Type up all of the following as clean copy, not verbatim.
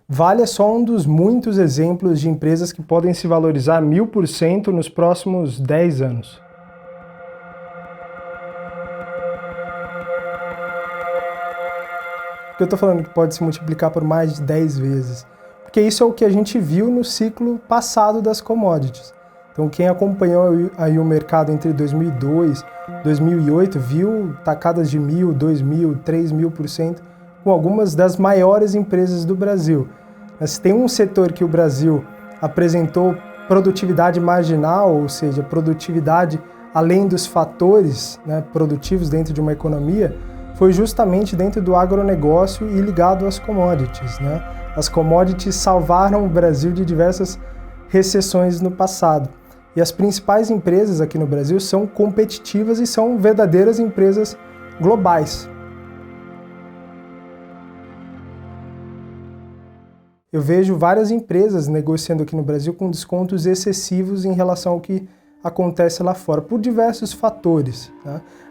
Vale é só um dos muitos exemplos de empresas que podem se valorizar 1000% nos próximos 10 anos. Por que eu estou falando que pode se multiplicar por mais de 10 vezes? Porque isso é o que a gente viu no ciclo passado das commodities. Então quem acompanhou aí o mercado entre 2002 e 2008 viu tacadas de 1000, 2000, 3000% com algumas das maiores empresas do Brasil. Mas tem um setor que o Brasil apresentou produtividade marginal, ou seja, produtividade além dos fatores, produtivos dentro de uma economia, foi justamente dentro do agronegócio e ligado às commodities. As commodities salvaram o Brasil de diversas recessões no passado. E as principais empresas aqui no Brasil são competitivas e são verdadeiras empresas globais. Eu vejo várias empresas negociando aqui no Brasil com descontos excessivos em relação ao que acontece lá fora, por diversos fatores.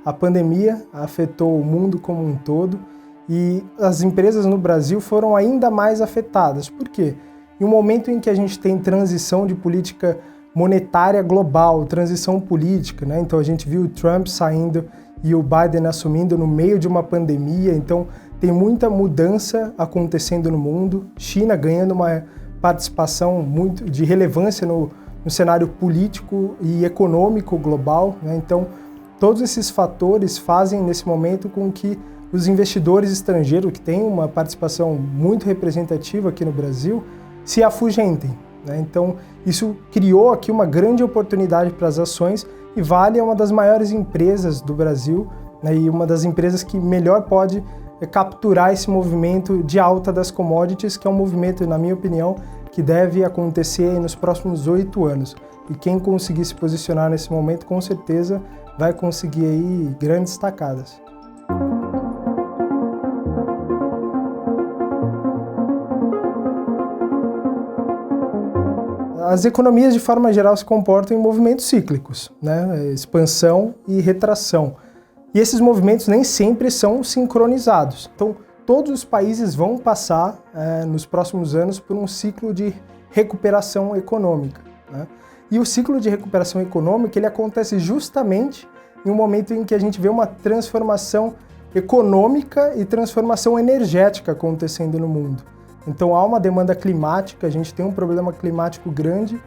A pandemia afetou o mundo como um todo e as empresas no Brasil foram ainda mais afetadas. Por quê? Em um momento em que a gente tem transição de política monetária global, transição política, então a gente viu o Trump saindo e o Biden assumindo no meio de uma pandemia, então tem muita mudança acontecendo no mundo, China ganhando uma participação muito de relevância no cenário político e econômico global, então todos esses fatores fazem nesse momento com que os investidores estrangeiros, que têm uma participação muito representativa aqui no Brasil, se afugentem. Então isso criou aqui uma grande oportunidade para as ações e Vale é uma das maiores empresas do Brasil e uma das empresas que melhor pode capturar esse movimento de alta das commodities, que é um movimento, na minha opinião, que deve acontecer nos próximos 8 anos. E quem conseguir se posicionar nesse momento, com certeza, vai conseguir aí grandes tacadas. As economias, de forma geral, se comportam em movimentos cíclicos, expansão e retração. E esses movimentos nem sempre são sincronizados. Então, todos os países vão passar, nos próximos anos, por um ciclo de recuperação econômica. E o ciclo de recuperação econômica ele acontece justamente em um momento em que a gente vê uma transformação econômica e transformação energética acontecendo no mundo. Então há uma demanda climática, a gente tem um problema climático grande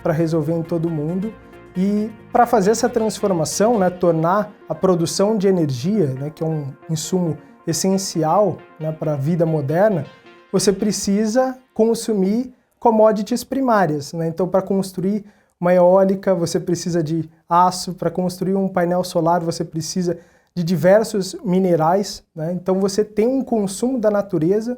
para resolver em todo o mundo e para fazer essa transformação, tornar a produção de energia, que é um insumo essencial para a vida moderna, você precisa consumir commodities primárias. Então para construir uma eólica você precisa de aço, para construir um painel solar você precisa de diversos minerais. Então você tem um consumo da natureza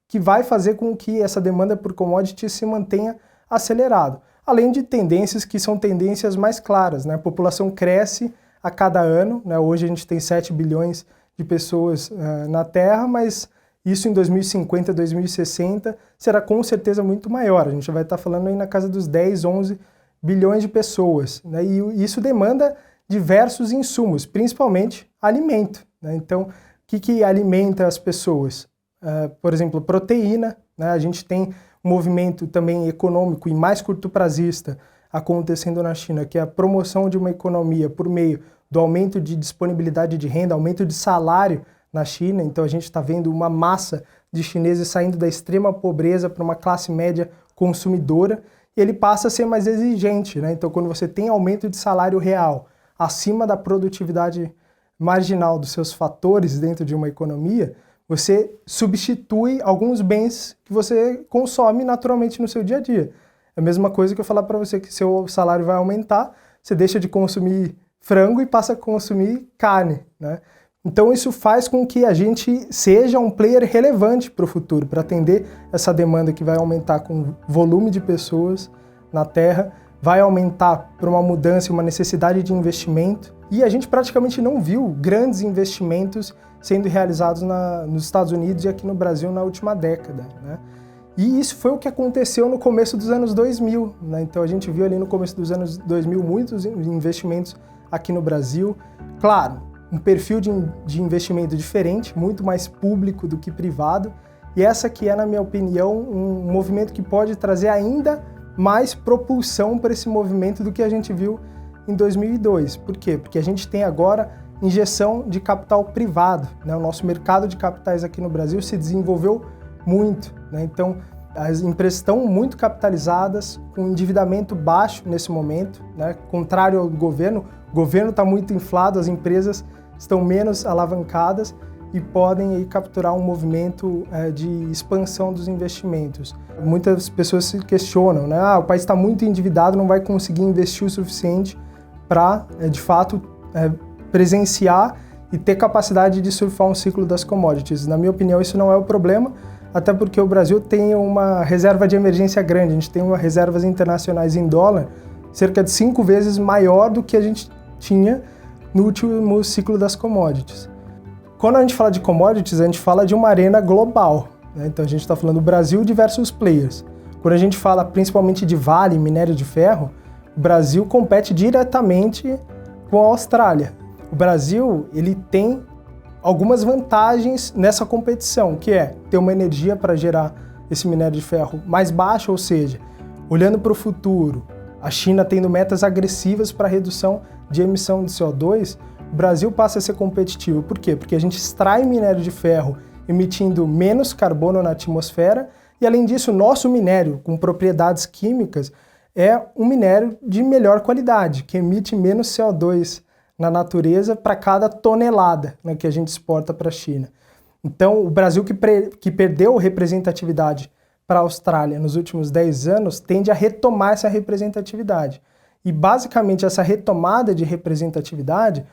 que vai fazer com que essa demanda por commodities se mantenha acelerado. Além de tendências que são tendências mais claras. A população cresce a cada ano, hoje a gente tem 7 bilhões de pessoas na Terra, mas isso em 2050, 2060 será com certeza muito maior. A gente vai estar falando aí na casa dos 10, 11 bilhões de pessoas. E isso demanda diversos insumos, principalmente alimento. Então, o que alimenta as pessoas? Por exemplo, proteína, a gente tem um movimento também econômico e mais curto-prazista acontecendo na China, que é a promoção de uma economia por meio do aumento de disponibilidade de renda, aumento de salário na China. Então a gente está vendo uma massa de chineses saindo da extrema pobreza para uma classe média consumidora e ele passa a ser mais exigente. Então quando você tem aumento de salário real acima da produtividade marginal dos seus fatores dentro de uma economia, você substitui alguns bens que você consome naturalmente no seu dia a dia. É a mesma coisa que eu falar para você que seu salário vai aumentar, você deixa de consumir frango e passa a consumir carne. Então isso faz com que a gente seja um player relevante para o futuro, para atender essa demanda que vai aumentar com volume de pessoas na Terra, vai aumentar por uma mudança e uma necessidade de investimento. E a gente praticamente não viu grandes investimentos sendo realizados nos Estados Unidos e aqui no Brasil na última década. E isso foi o que aconteceu no começo dos anos 2000. Então a gente viu ali no começo dos anos 2000 muitos investimentos aqui no Brasil. Claro, um perfil de investimento diferente, muito mais público do que privado. E essa que é, na minha opinião, um movimento que pode trazer ainda mais propulsão para esse movimento do que a gente viu em 2002. Por quê? Porque a gente tem agora injeção de capital privado, né? O nosso mercado de capitais aqui no Brasil se desenvolveu muito, né? Então, as empresas estão muito capitalizadas, com endividamento baixo nesse momento, né? Contrário ao governo, o governo está muito inflado, as empresas estão menos alavancadas e podem aí capturar um movimento de expansão dos investimentos. Muitas pessoas se questionam, né? O país está muito endividado, não vai conseguir investir o suficiente para, de fato, presenciar e ter capacidade de surfar um ciclo das commodities. Na minha opinião, isso não é o problema, até porque o Brasil tem uma reserva de emergência grande, a gente tem reservas internacionais em dólar cerca de 5 vezes maior do que a gente tinha no último ciclo das commodities. Quando a gente fala de commodities, a gente fala de uma arena global, né? Então a gente está falando do Brasil e diversos players. Quando a gente fala principalmente de Vale, minério de ferro, o Brasil compete diretamente com a Austrália. O Brasil, ele tem algumas vantagens nessa competição, que é ter uma energia para gerar esse minério de ferro mais baixa, ou seja, olhando para o futuro, a China tendo metas agressivas para redução de emissão de CO2, o Brasil passa a ser competitivo. Por quê? Porque a gente extrai minério de ferro emitindo menos carbono na atmosfera e, além disso, o nosso minério, com propriedades químicas, é um minério de melhor qualidade, que emite menos CO2 na natureza para cada tonelada, né, que a gente exporta para a China. Então, o Brasil que perdeu representatividade para a Austrália nos últimos 10 anos tende a retomar essa representatividade. E, basicamente, essa retomada de representatividade,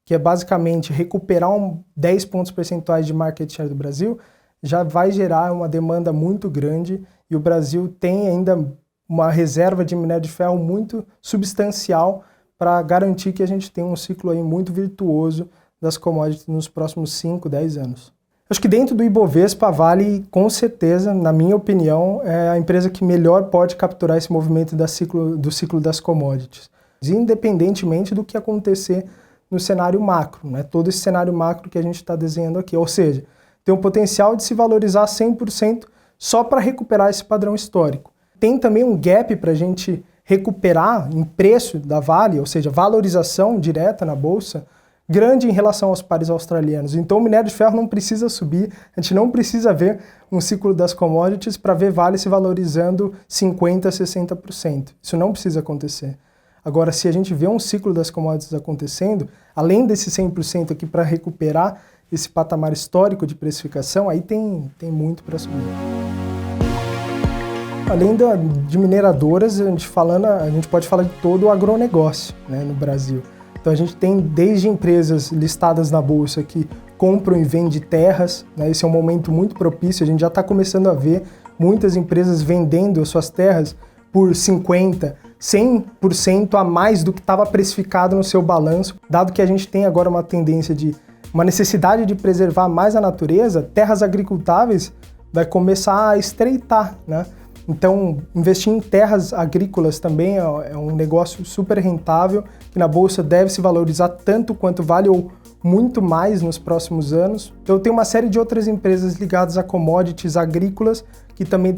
que é basicamente recuperar 10 pontos percentuais de market share do Brasil, já vai gerar uma demanda muito grande e o Brasil tem ainda uma reserva de minério de ferro muito substancial para garantir que a gente tem um ciclo aí muito virtuoso das commodities nos próximos 5, 10 anos. Acho que dentro do Ibovespa, a Vale, com certeza, na minha opinião, é a empresa que melhor pode capturar esse movimento do ciclo das commodities, independentemente do que acontecer no cenário macro, né? Todo esse cenário macro que a gente está desenhando aqui. Ou seja, tem um potencial de se valorizar 100% só para recuperar esse padrão histórico. Tem também um gap para a gente recuperar em preço da Vale, ou seja, valorização direta na bolsa, grande em relação aos pares australianos. Então o minério de ferro não precisa subir, a gente não precisa ver um ciclo das commodities para ver Vale se valorizando 50%, 60%. Isso não precisa acontecer. Agora, se a gente vê um ciclo das commodities acontecendo, além desse 100% aqui para recuperar esse patamar histórico de precificação, aí tem muito para subir. Além de mineradoras, a gente pode falar de todo o agronegócio, né, no Brasil. Então a gente tem desde empresas listadas na bolsa que compram e vendem terras, né, esse é um momento muito propício, a gente já está começando a ver muitas empresas vendendo as suas terras por 50%, 100% a mais do que estava precificado no seu balanço. Dado que a gente tem agora uma necessidade de preservar mais a natureza, terras agricultáveis vai começar a estreitar, né? Então, investir em terras agrícolas também é um negócio super rentável, que na bolsa deve se valorizar tanto quanto Vale ou muito mais nos próximos anos. Então, tem uma série de outras empresas ligadas a commodities agrícolas que também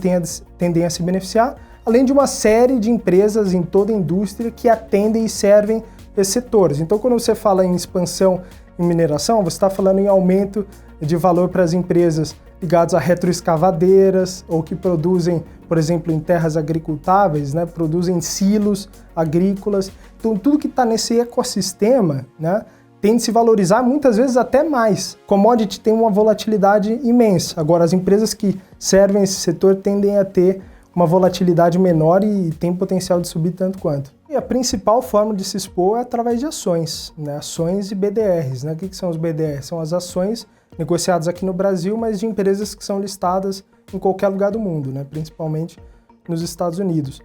tendem a se beneficiar, além de uma série de empresas em toda a indústria que atendem e servem esses setores. Então, quando você fala em expansão em mineração, você está falando em aumento de valor para as empresas ligadas a retroescavadeiras ou que produzem, por exemplo, em terras agricultáveis, né, produzem silos agrícolas. Então, tudo que está nesse ecossistema, né, tem de se valorizar muitas vezes até mais. Commodity tem uma volatilidade imensa. Agora, as empresas que servem esse setor tendem a ter uma volatilidade menor e tem potencial de subir tanto quanto. E a principal forma de se expor é através de ações, né? Ações e BDRs. Né? O que são os BDRs? São as ações negociadas aqui no Brasil, mas de empresas que são listadas em qualquer lugar do mundo, né? Principalmente nos Estados Unidos.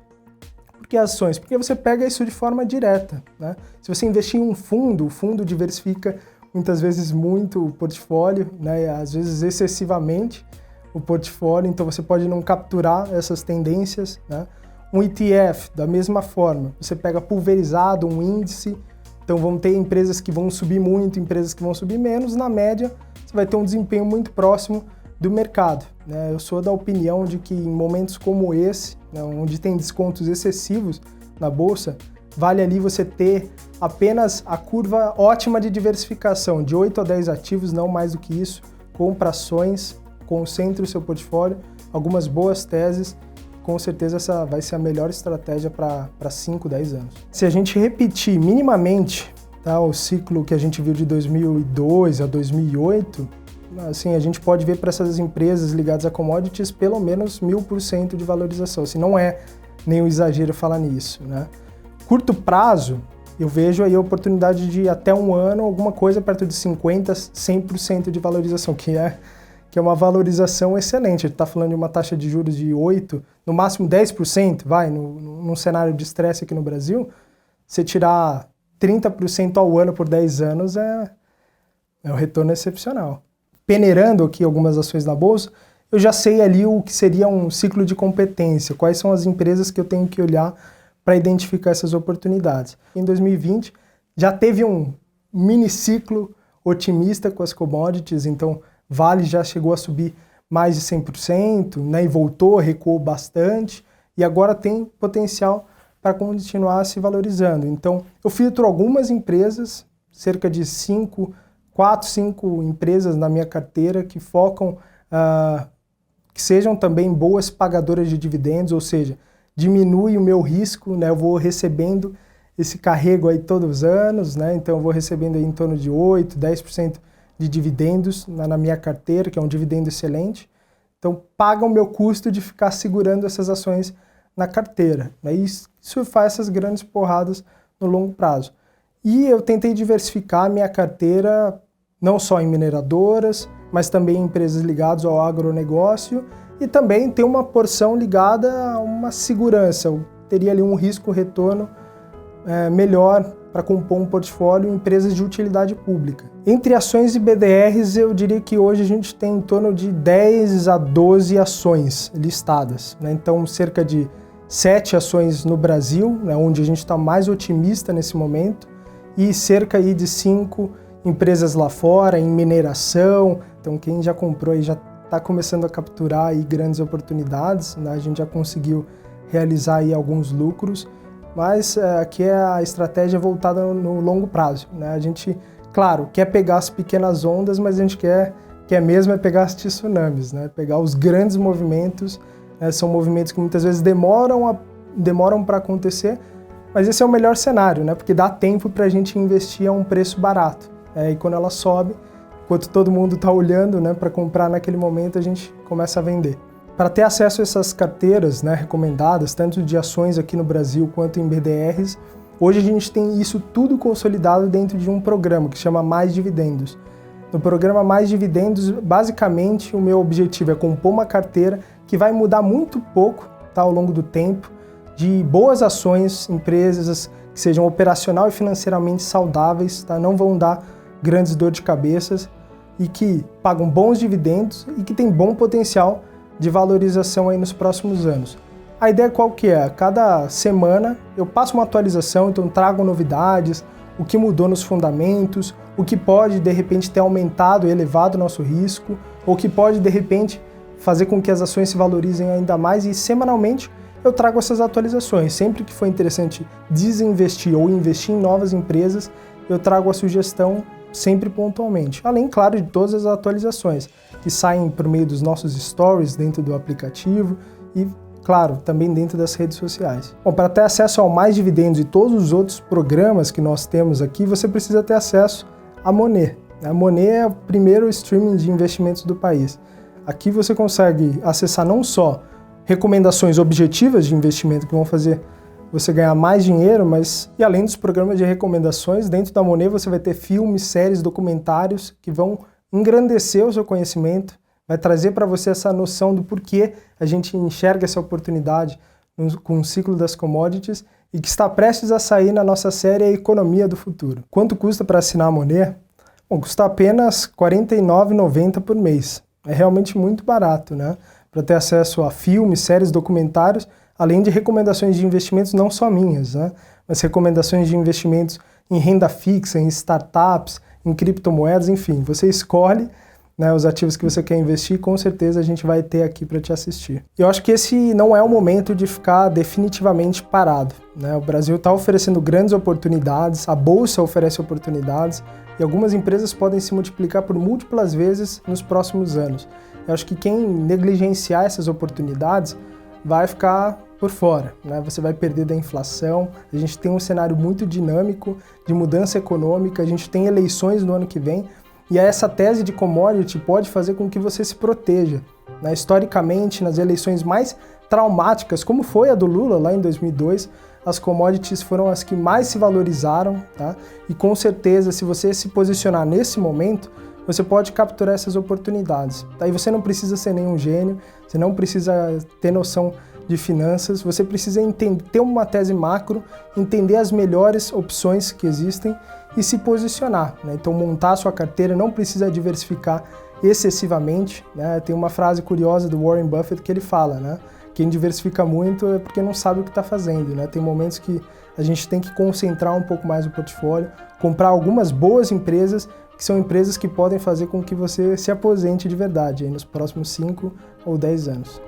Por que ações? Porque você pega isso de forma direta, né? Se você investir em um fundo, o fundo diversifica muitas vezes muito o portfólio, né? Às vezes excessivamente o portfólio, então você pode não capturar essas tendências, né? Um ETF, da mesma forma, você pega pulverizado, um índice, então vão ter empresas que vão subir muito, empresas que vão subir menos, na média você vai ter um desempenho muito próximo do mercado, né? Eu sou da opinião de que em momentos como esse, né, onde tem descontos excessivos na bolsa, vale ali você ter apenas a curva ótima de diversificação, de 8 a 10 ativos, não mais do que isso, compra ações, concentre o seu portfólio, algumas boas teses, com certeza essa vai ser a melhor estratégia para 5, 10 anos. Se a gente repetir minimamente, tá, o ciclo que a gente viu de 2002 a 2008, assim, a gente pode ver para essas empresas ligadas a commodities pelo menos 1000% de valorização. Assim, não é nenhum exagero falar nisso, né? Curto prazo, eu vejo aí a oportunidade de até um ano, alguma coisa perto de 50%, 100% de valorização, que é uma valorização excelente. A gente está falando de uma taxa de juros de 8%, no máximo 10%, num cenário de estresse aqui no Brasil, você tirar 30% ao ano por 10 anos é um retorno excepcional. Peneirando aqui algumas ações na bolsa, eu já sei ali o que seria um ciclo de competência, quais são as empresas que eu tenho que olhar para identificar essas oportunidades. Em 2020, já teve um mini ciclo otimista com as commodities, então Vale já chegou a subir mais de 100%, né, e voltou, recuou bastante, e agora tem potencial para continuar se valorizando. Então, eu filtro algumas empresas, cerca de 4, 5 empresas na minha carteira que focam, que sejam também boas pagadoras de dividendos, ou seja, diminui o meu risco, né? Eu vou recebendo esse carrego aí todos os anos, né? Então eu vou recebendo aí em torno de 8, 10% de dividendos na minha carteira, que é um dividendo excelente. Então paga o meu custo de ficar segurando essas ações na carteira, né? E isso faz essas grandes porradas no longo prazo. E eu tentei diversificar a minha carteira não só em mineradoras, mas também em empresas ligadas ao agronegócio e também tem uma porção ligada a uma segurança. Eu teria ali um risco-retorno melhor para compor um portfólio em empresas de utilidade pública. Entre ações e BDRs, eu diria que hoje a gente tem em torno de 10 a 12 ações listadas, né? Então, cerca de 7 ações no Brasil, né, onde a gente está mais otimista nesse momento, e cerca aí de 5 empresas lá fora, em mineração. Então, quem já comprou aí já está começando a capturar aí grandes oportunidades, né? A gente já conseguiu realizar aí alguns lucros, mas aqui é a estratégia voltada no longo prazo, né? A gente, claro, quer pegar as pequenas ondas, mas a gente quer mesmo é pegar as tsunamis, né? Pegar os grandes movimentos, né? São movimentos que muitas vezes demoram para acontecer, mas esse é o melhor cenário, né? Porque dá tempo para a gente investir a um preço barato. E quando ela sobe, enquanto todo mundo está olhando, né, para comprar naquele momento, a gente começa a vender. Para ter acesso a essas carteiras, né, recomendadas, tanto de ações aqui no Brasil quanto em BDRs, hoje a gente tem isso tudo consolidado dentro de um programa que chama Mais Dividendos. No programa Mais Dividendos, basicamente, o meu objetivo é compor uma carteira que vai mudar muito pouco, tá, ao longo do tempo, de boas ações, empresas que sejam operacional e financeiramente saudáveis, tá, não vão dar grandes dor de cabeças e que pagam bons dividendos e que tem bom potencial de valorização aí nos próximos anos. A ideia qual que é? Cada semana eu passo uma atualização, então trago novidades, o que mudou nos fundamentos, o que pode de repente ter aumentado e elevado o nosso risco, ou que pode de repente fazer com que as ações se valorizem ainda mais, e semanalmente eu trago essas atualizações. Sempre que for interessante desinvestir ou investir em novas empresas, eu trago a sugestão sempre pontualmente, além, claro, de todas as atualizações que saem por meio dos nossos stories dentro do aplicativo e, claro, também dentro das redes sociais. Bom, para ter acesso ao Mais Dividendos e todos os outros programas que nós temos aqui, você precisa ter acesso à Monet. A Monet é o primeiro streaming de investimentos do país. Aqui você consegue acessar não só recomendações objetivas de investimento que vão fazer você ganhar mais dinheiro, mas e além dos programas de recomendações, dentro da Monet você vai ter filmes, séries, documentários que vão engrandecer o seu conhecimento, vai trazer para você essa noção do porquê a gente enxerga essa oportunidade com o ciclo das commodities e que está prestes a sair na nossa série A Economia do Futuro. Quanto custa para assinar a Monet? Bom, custa apenas R$ 49,90 por mês. É realmente muito barato, né? Para ter acesso a filmes, séries, documentários, além de recomendações de investimentos não só minhas, né? Mas recomendações de investimentos em renda fixa, em startups, em criptomoedas, enfim. Você escolhe né, os ativos que você quer investir, com certeza a gente vai ter aqui para te assistir. E eu acho que esse não é o momento de ficar definitivamente parado, né? O Brasil está oferecendo grandes oportunidades, a Bolsa oferece oportunidades e algumas empresas podem se multiplicar por múltiplas vezes nos próximos anos. Eu acho que quem negligenciar essas oportunidades vai ficar por fora, né? Você vai perder da inflação, a gente tem um cenário muito dinâmico de mudança econômica, a gente tem eleições no ano que vem, e essa tese de commodity pode fazer com que você se proteja, né? Historicamente, nas eleições mais traumáticas, como foi a do Lula lá em 2002, as commodities foram as que mais se valorizaram, tá? E com certeza, se você se posicionar nesse momento, você pode capturar essas oportunidades. Aí você não precisa ser nenhum gênio, você não precisa ter noção de finanças, você precisa entender, ter uma tese macro, entender as melhores opções que existem e se posicionar, né? Então montar a sua carteira, não precisa diversificar excessivamente, né? Tem uma frase curiosa do Warren Buffett que ele fala, né? Quem diversifica muito é porque não sabe o que está fazendo, né? Tem momentos que a gente tem que concentrar um pouco mais o portfólio, comprar algumas boas empresas, que são empresas que podem fazer com que você se aposente de verdade aí nos próximos 5 ou 10 anos.